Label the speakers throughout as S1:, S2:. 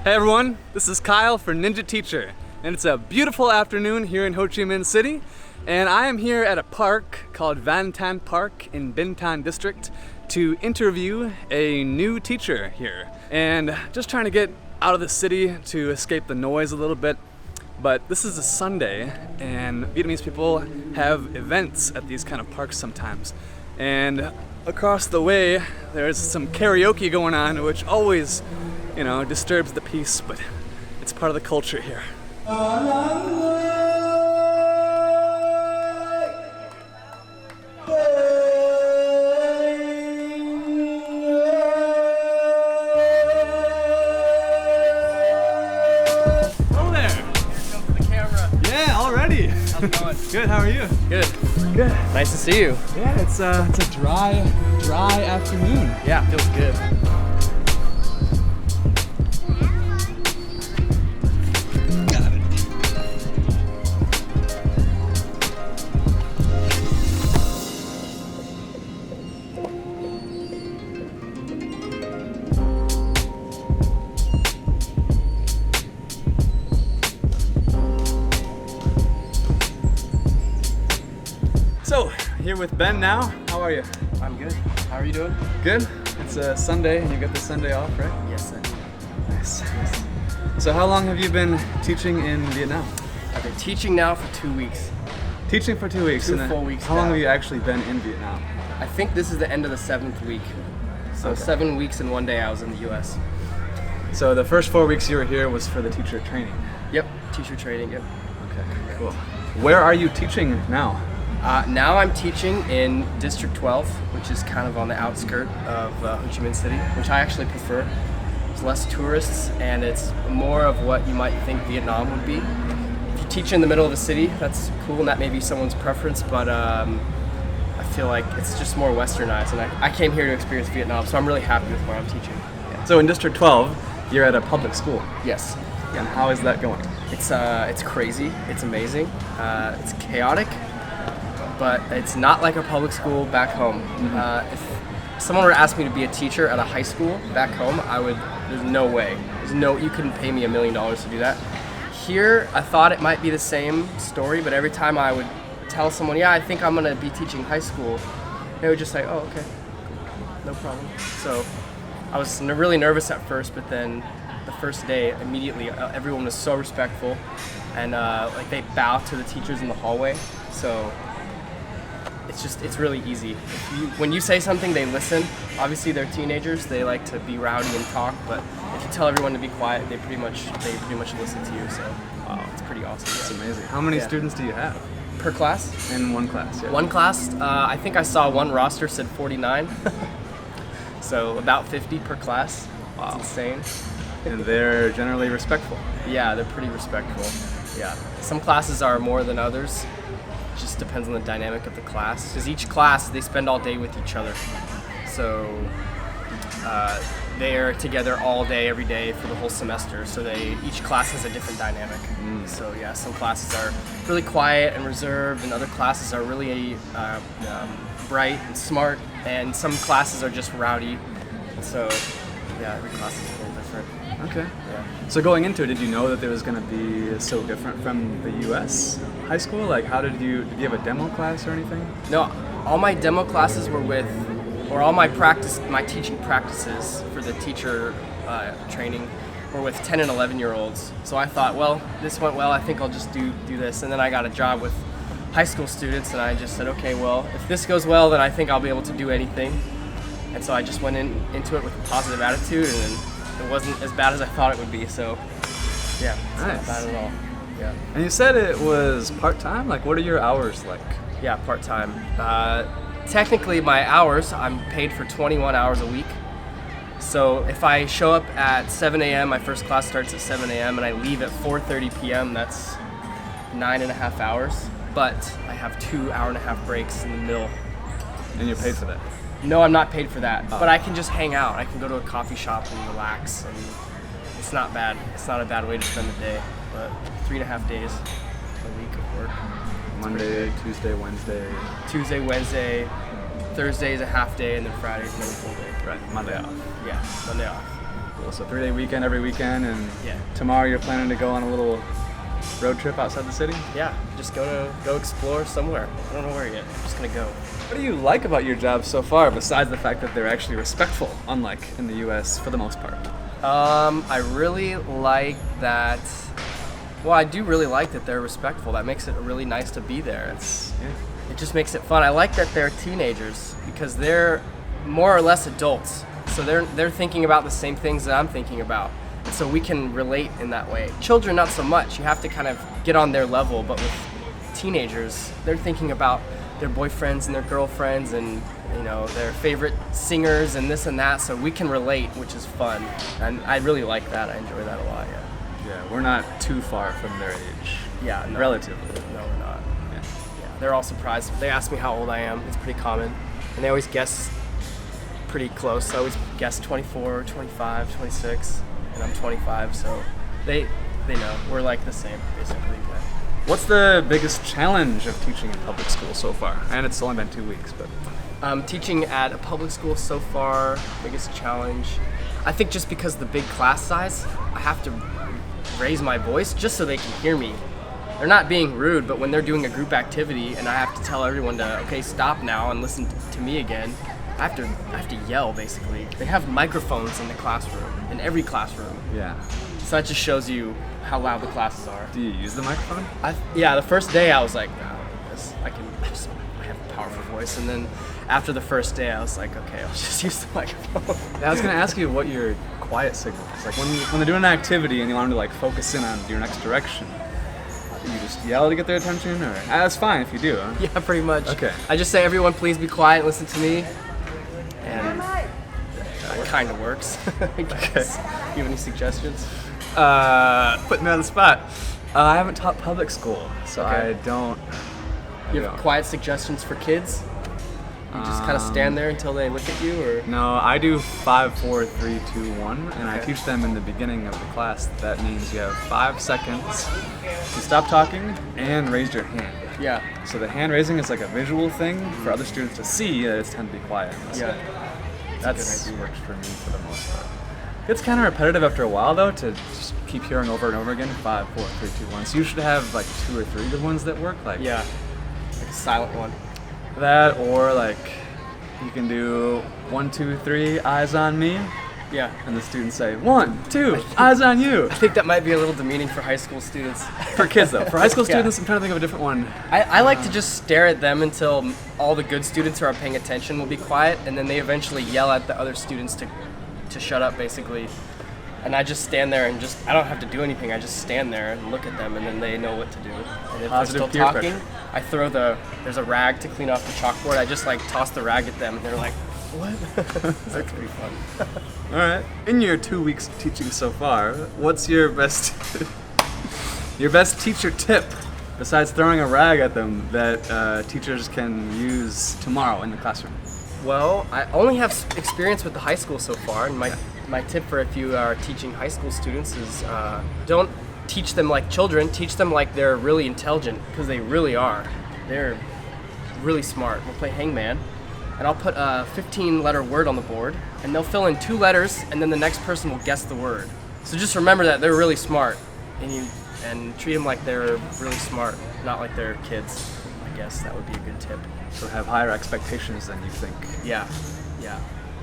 S1: Hey everyone, this is Kyle for Ninja Teacher, and it's a beautiful afternoon here in Ho Chi Minh City, and I am here at a park called Van Tan Park in Binh Tan District to interview a new teacher here, and just trying to get out of the city to escape the noise a little bit. But this is a Sunday, and Vietnamese people have events at these kind of parks sometimes, and across the way there's some karaoke going on, which always disturbs the peace, but it's part of the culture here. Hello there! Here comes the camera. Yeah, already! How's it going? Good, how are you? Good. Good.
S2: Nice to see you.
S1: Yeah, it's a dry afternoon.
S2: Yeah, feels good.
S1: So, here with Ben now. How are you?
S2: I'm good. How are you doing?
S1: Good. It's a Sunday and you got the Sunday off, right?
S2: Yes, sir.
S1: Nice. So how long have you been teaching in Vietnam?
S2: I've been teaching now for 2 weeks.
S1: Teaching for 2 weeks?
S2: 2 full weeks
S1: How long
S2: now.
S1: have you actually been in Vietnam?
S2: I think this is the end of the 7th week. So
S1: Okay.
S2: 7 weeks and 1 day I was in the US.
S1: So the first 4 weeks you were here was for the teacher training?
S2: Yep, teacher training, yep.
S1: Okay, cool. Where are you teaching now?
S2: Now I'm teaching in District 12, which is kind of on the outskirt of Ho Chi Minh City, which I actually prefer. There's less tourists and it's more of what you might think Vietnam would be. If you teach in the middle of the city, that's cool and that may be someone's preference, but I feel like it's just more westernized and I came here to experience Vietnam, so I'm really happy with where I'm teaching. Yeah.
S1: So in District 12, you're at a public school.
S2: Yes.
S1: And how is that going?
S2: It's crazy, it's amazing, it's chaotic, but it's not like a public school back home. If someone were to ask me to be a teacher at a high school back home, there's no way. You couldn't pay me $1 million to do that. Here, I thought it might be the same story, but every time I would tell someone, yeah, I think I'm gonna be teaching high school, they would just say, oh, okay, no problem. So I was really nervous at first, but then the first day, immediately, everyone was so respectful, and like they bow to the teachers in the hallway. So it's really easy. When you say something, they listen. Obviously, they're teenagers; they like to be rowdy and talk. But if you tell everyone to be quiet, they pretty much listen to you. So wow, it's pretty awesome.
S1: That's amazing. How many students do you have?
S2: Per class?
S1: In one class, yeah.
S2: One class. I think I saw one roster said 49. So about 50 per class. Wow. It's insane.
S1: And they're generally respectful.
S2: Yeah, they're pretty respectful. Yeah. Some classes are more than others. It just depends on the dynamic of the class. Because each class, they spend all day with each other. So they're together all day, every day for the whole semester. So each class has a different dynamic. So yeah, some classes are really quiet and reserved, and other classes are really bright and smart, and some classes are just rowdy. So yeah, every class is a little different.
S1: Okay.
S2: Yeah.
S1: So going into it, did you know that it was going to be so different from the U.S. high school? Like, did you have a demo class or anything?
S2: No, all my demo classes were all my teaching practices for the teacher training were with 10 and 11-year-olds. So I thought, well, this went well, I think I'll just do this. And then I got a job with high school students, and I just said, okay, well, if this goes well, then I think I'll be able to do anything. And so I just went into it with a positive attitude, and it wasn't as bad as I thought it would be. So yeah, it's
S1: Nice.
S2: not bad at all. Yeah.
S1: And you said it was part-time? Like, what are your hours like?
S2: Yeah, part-time. Technically, my hours, I'm paid for 21 hours a week. So if I show up at 7 a.m., my first class starts at 7 a.m., and I leave at 4:30 p.m., that's 9.5 hours. But I have 2 hour-and-a-half breaks in the middle.
S1: And you're paid for that?
S2: No, I'm not paid for that.
S1: Oh.
S2: But I can just hang out. I can go to a coffee shop and relax, and it's not bad. It's not a bad way to spend the day. But 3.5 days a week of work.
S1: Monday, Tuesday, Wednesday.
S2: Tuesday, Wednesday, Thursday is a half day, and then Friday is another full day.
S1: Right, Monday off.
S2: Yeah, Monday off.
S1: school. So 3-day weekend every weekend, and
S2: Yeah.
S1: tomorrow you're planning to go on a little road trip outside the city?
S2: Yeah, just gonna go explore somewhere. I don't know where yet. I'm just gonna go.
S1: What do you like about your job so far, besides the fact that they're actually respectful, unlike in the US for the most part?
S2: I really like that. Well, I do really like that they're respectful. That makes it really nice to be there. It just makes it fun. I like that they're teenagers because they're more or less adults. So they're thinking about the same things that I'm thinking about. And so we can relate in that way. Children, not so much. You have to kind of get on their level. But with teenagers, they're thinking about their boyfriends and their girlfriends and their favorite singers and this and that. So we can relate, which is fun. And I really like that. I enjoy that a lot. Yeah.
S1: Yeah, we're not too far from their age.
S2: Yeah. No,
S1: Relatively.
S2: No, we're not.
S1: Yeah.
S2: Yeah, they're all surprised. They ask me how old I am. It's pretty common. And they always guess pretty close. I always guess 24, 25, 26, and I'm 25, so they know. We're like the same, basically. Yeah.
S1: What's the biggest challenge of teaching in public school so far? And it's only been 2 weeks, but...
S2: Teaching at a public school so far, biggest challenge, I think just because of the big class size, I have to raise my voice just so they can hear me. They're not being rude, but when they're doing a group activity and I have to tell everyone to, okay, stop now and listen to me again, I have to yell, basically. They have microphones in the classroom, in every classroom.
S1: Yeah.
S2: So that just shows you how loud the classes are.
S1: Do you use the microphone?
S2: Yeah, the first day I was like, I have a powerful voice. And then after the first day, I was like, okay, I'll just use the microphone.
S1: Yeah, I was gonna ask you what your quiet signal is. Like when they're doing an activity and you want them to like focus in on your next direction, you just yell to get their attention, or that's fine if you do. Huh?
S2: Yeah, pretty much.
S1: Okay.
S2: I just say, everyone, please be quiet and listen to me. And that kind of works. I guess. You have any suggestions?
S1: Putting me on the spot. I haven't taught public school, so
S2: Okay.
S1: I don't.
S2: You have quiet suggestions for kids? You just kind of stand there until they look at you, or?
S1: No, I do 5, 4, 3, 2, 1, and I
S2: Okay.
S1: teach them in the beginning of the class. That means you have 5 seconds to stop talking and raise your hand.
S2: Yeah.
S1: So the hand raising is like a visual thing for other students to see that it's time to be quiet. So
S2: Yeah.
S1: that's
S2: good idea.
S1: worked for me for the most part. It's kind of repetitive after a while though to just keep hearing over and over again 5, 4, 3, 2, 1. So you should have like 2 or 3 good ones that work. Like
S2: Yeah. Like a silent one.
S1: that, or like you can do 1, 2, 3, eyes on me,
S2: Yeah.
S1: and the students say 1, 2, eyes on you.
S2: I think that might be a little demeaning for high school students.
S1: For kids though, for high school
S2: Yeah.
S1: students, I'm trying to think of a different one.
S2: I like to just stare at them until all the good students who are paying attention will be quiet, and then they eventually yell at the other students to shut up, basically. And I just stand there and I don't have to do anything. I just stand there and look at them, and then they know what to do. And if
S1: Positive
S2: they're
S1: peer
S2: still talking,
S1: pressure.
S2: I throw there's a rag to clean off the chalkboard. I just like toss the rag at them, and they're like, what? That's pretty fun.
S1: All right. In your 2 weeks of teaching so far, what's your best teacher tip besides throwing a rag at them that teachers can use tomorrow in the classroom?
S2: Well, I only have experience with the high school so far, and my tip for if you are teaching high school students is don't teach them like children, teach them like they're really intelligent, because they really are. They're really smart. We'll play hangman, and I'll put a 15-letter word on the board, and they'll fill in 2 letters, and then the next person will guess the word. So just remember that they're really smart, and treat them like they're really smart, not like they're kids. I guess that would be a good tip.
S1: So have higher expectations than you think.
S2: Yeah.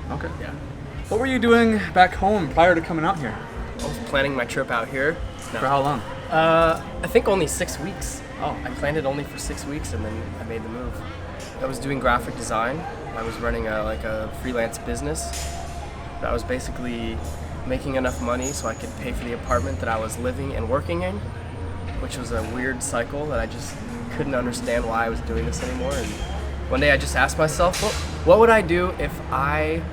S1: Okay.
S2: Yeah.
S1: What were you doing back home prior to coming out here?
S2: I was planning my trip out here. No.
S1: For how long?
S2: I think only 6 weeks. Oh, I planned it only for 6 weeks, and then I made the move. I was doing graphic design. I was running a freelance business. I was basically making enough money so I could pay for the apartment that I was living and working in, which was a weird cycle that I just couldn't understand why I was doing this anymore. And one day I just asked myself, what would I do if I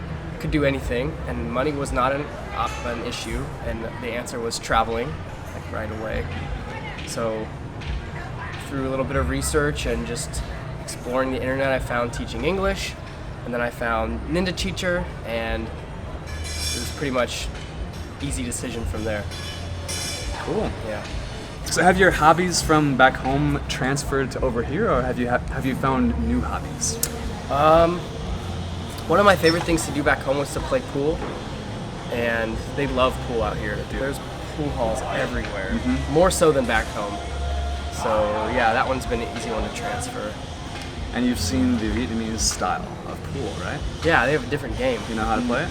S2: could do anything and money was not an issue? And the answer was traveling, like right away. So through a little bit of research and just exploring the internet, I found Teaching English, and then I found Ninja Teacher, and it was pretty much easy decision from there.
S1: Cool.
S2: Yeah.
S1: So have your hobbies from back home transferred to over here, or have you found new hobbies?
S2: One of my favorite things to do back home was to play pool, and they love pool out here. There's pool halls everywhere, more so than back home. So yeah, that one's been an easy one to transfer.
S1: And you've seen the Vietnamese style of pool, right?
S2: Yeah, they have a different game.
S1: You know how to play it?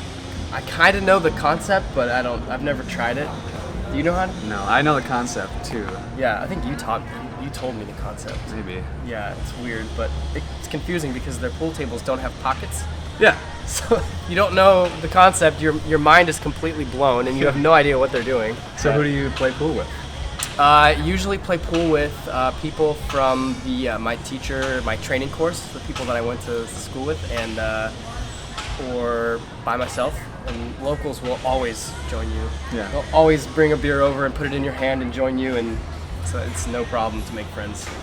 S2: I kind of know the concept, but I've never tried it. Do you know how to?
S1: No, I know the concept too.
S2: Yeah, I think you told me the concept.
S1: Maybe.
S2: Yeah, it's weird, but it's confusing because their pool tables don't have pockets.
S1: Yeah.
S2: So you don't know the concept. Your mind is completely blown, and you have no idea what they're doing.
S1: So who do you play pool with?
S2: Usually play pool with people from my training course, the people that I went to school with, and or by myself. And locals will always join you.
S1: Yeah.
S2: They'll always bring a beer over and put it in your hand and join you, and so it's no problem to make friends at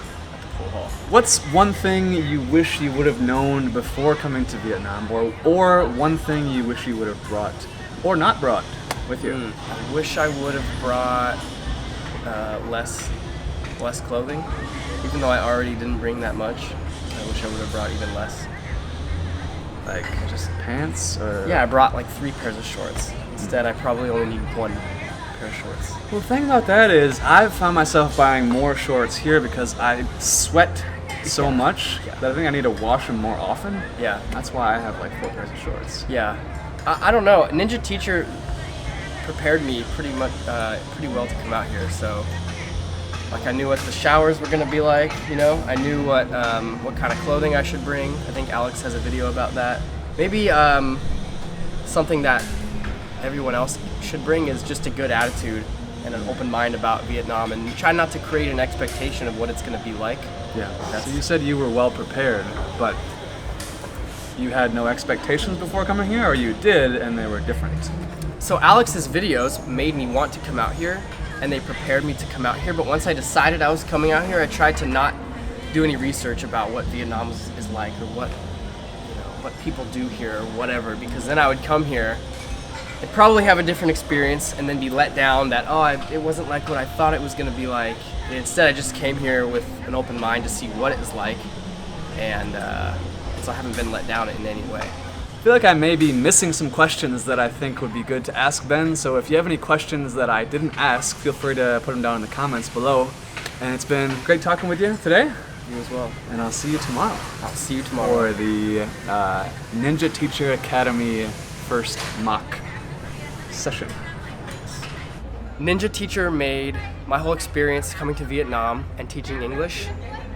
S2: the pool hall.
S1: What's one thing you wish you would have known before coming to Vietnam, or one thing you wish you would have brought or not brought with you?
S2: I wish I would have brought less clothing, even though I already didn't bring that much. I wish I would have brought even less.
S1: Like just pants, or?
S2: Yeah, I brought like 3 pairs of shorts. Instead, I probably only need 1 pair of shorts.
S1: Well, the thing about that is, I've found myself buying more shorts here because I sweat so much that I think I need to wash them more often.
S2: Yeah.
S1: That's why I have like 4 pairs of shorts.
S2: Yeah. I don't know. Ninja Teacher prepared me pretty well to come out here. So, like, I knew what the showers were gonna be like. You know, I knew what kind of clothing I should bring. I think Alex has a video about that. Maybe something that everyone else should bring is just a good attitude and an open mind about Vietnam, and try not to create an expectation of what it's gonna be like.
S1: Yeah. So you said you were well prepared, but you had no expectations before coming here, or you did and they were different?
S2: So Alex's videos made me want to come out here, and they prepared me to come out here. But once I decided I was coming out here, I tried to not do any research about what Vietnam is like, or what people do here, or whatever, because then I would come here and probably have a different experience, and then be let down that it wasn't like what I thought it was going to be like. And instead, I just came here with an open mind to see what it is like, and so I haven't been let down in any way.
S1: I feel like I may be missing some questions that I think would be good to ask Ben, so if you have any questions that I didn't ask, feel free to put them down in the comments below. And it's been great talking with you today.
S2: You as well.
S1: And I'll see you tomorrow.
S2: I'll see you tomorrow.
S1: For the Ninja Teacher Academy first mock session.
S2: Ninja Teacher made my whole experience coming to Vietnam and teaching English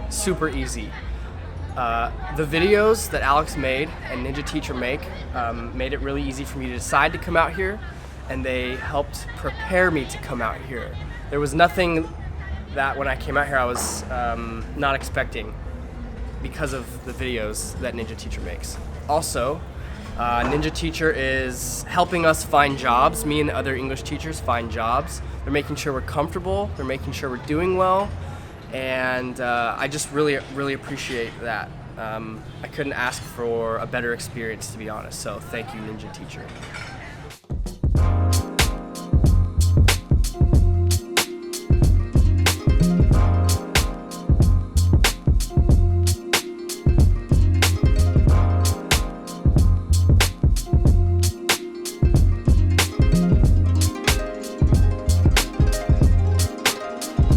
S2: super easy. The videos that Alex made and Ninja Teacher made it really easy for me to decide to come out here, and they helped prepare me to come out here. There was nothing that when I came out here I was not expecting because of the videos that Ninja Teacher makes. Also, Ninja Teacher is helping us find jobs, me and the other English teachers find jobs. They're making sure we're comfortable, they're making sure we're doing well, and I just really, really appreciate that. I couldn't ask for a better experience, to be honest, so thank you, Ninja Teacher.